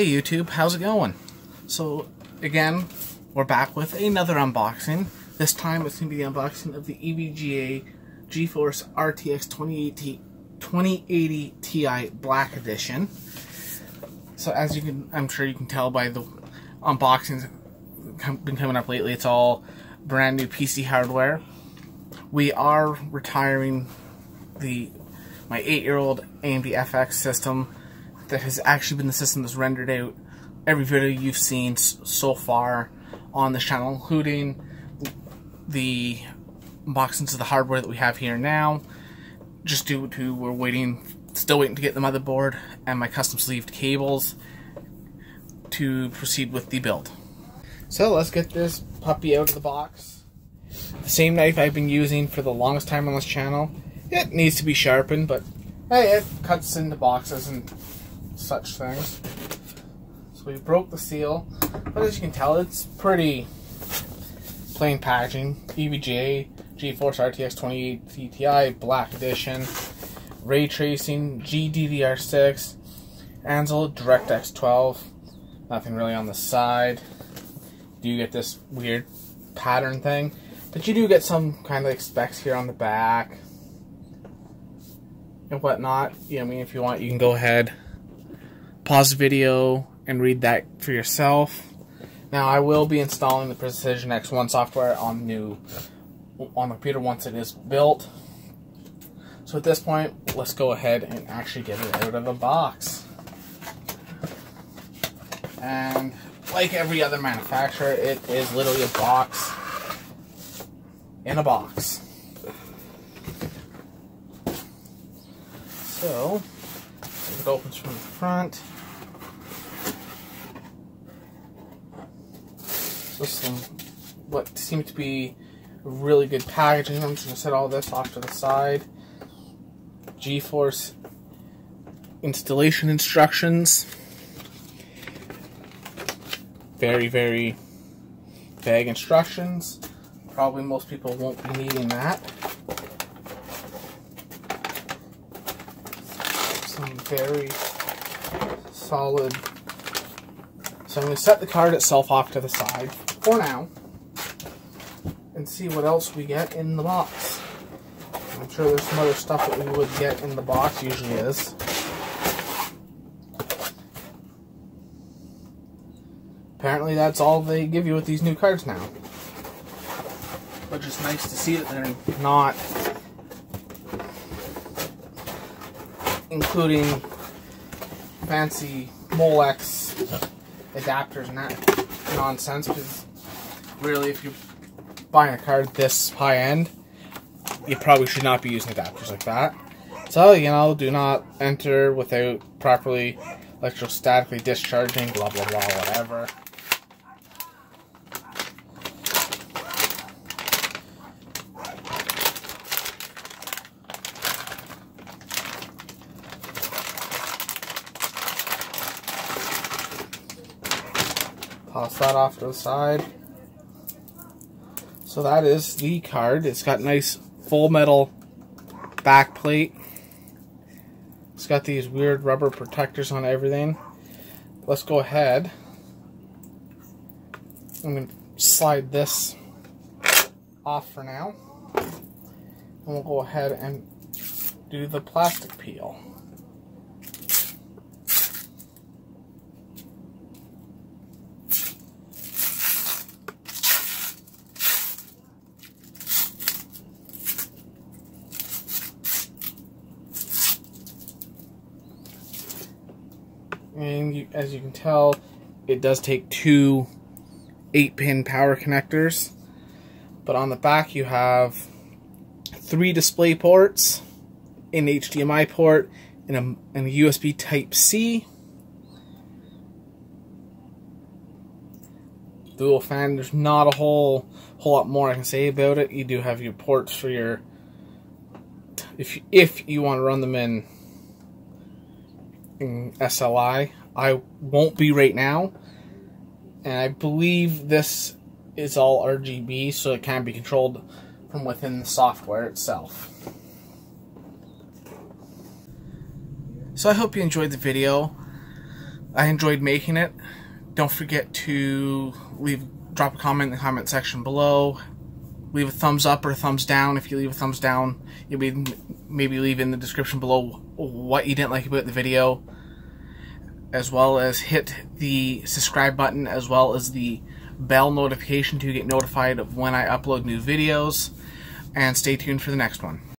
Hey YouTube, how's it going? So again, we're back with another unboxing. This time it's going to be the unboxing of the EVGA GeForce RTX 2080 Ti Black Edition. So as you can, I'm sure you can tell by the unboxings been coming up lately, it's all brand new PC hardware. We are retiring my 8-year-old AMD FX system that has actually been the system that's rendered out every video you've seen so far on this channel, including the unboxings of the hardware that we have here now. Just due to we're still waiting to get the motherboard and my custom sleeved cables to proceed with the build. So let's get this puppy out of the box. The same knife I've been using for the longest time on this channel. It needs to be sharpened, but hey, it cuts into boxes and such things. So we broke the seal, but as you can tell, it's pretty plain packaging. EVGA GeForce RTX 2080 Ti Black Edition, ray tracing, GDDR6, Ansel DirectX 12. Nothing really on the side. You get this weird pattern thing, but you do get some kind of specs here on the back and whatnot. I mean, if you want, you can go ahead, pause the video, and read that for yourself. Now, I will be installing the Precision X1 software on the computer once it is built. So at this point, let's go ahead and actually get it out of the box. And like every other manufacturer, it is literally a box in a box. So, it opens from the front. So some what seems to be really good packaging. I'm just going to set all this off to the side. GeForce installation instructions. Very, very vague instructions. Probably most people won't be needing that. Some very solid. So I'm going to set the card itself off to the side for now and see what else we get in the box. I'm sure there's some other stuff that we would get in the box, usually is. Apparently that's all they give you with these new cards now. But just nice to see that they're not including fancy Molex adapters and that nonsense, because really if you're buying a card this high end, you probably should not be using adapters like that. So, you know, do not enter without properly electrostatically discharging, blah blah blah, whatever. Toss that off to the side. So that is the card. It's got nice full metal back plate. It's got these weird rubber protectors on everything. Let's go ahead. I'm going to slide this off for now. And we'll go ahead and do the plastic peel. And as you can tell, it does take two 8-pin power connectors. But on the back you have 3 display ports, an HDMI port, and a USB Type-C. Dual fan. There's not a whole lot more I can say about it. You do have your ports for your, if you want to run them in SLI. I won't be right now, and I believe this is all RGB, so it can be controlled from within the software itself. So I hope you enjoyed the video. I enjoyed making it. Don't forget to drop a comment in the comment section below. Leave a thumbs up or a thumbs down. If you leave a thumbs down, you maybe leave in the description below what you didn't like about the video, as well as hit the subscribe button, as well as the bell notification to get notified of when I upload new videos, and stay tuned for the next one.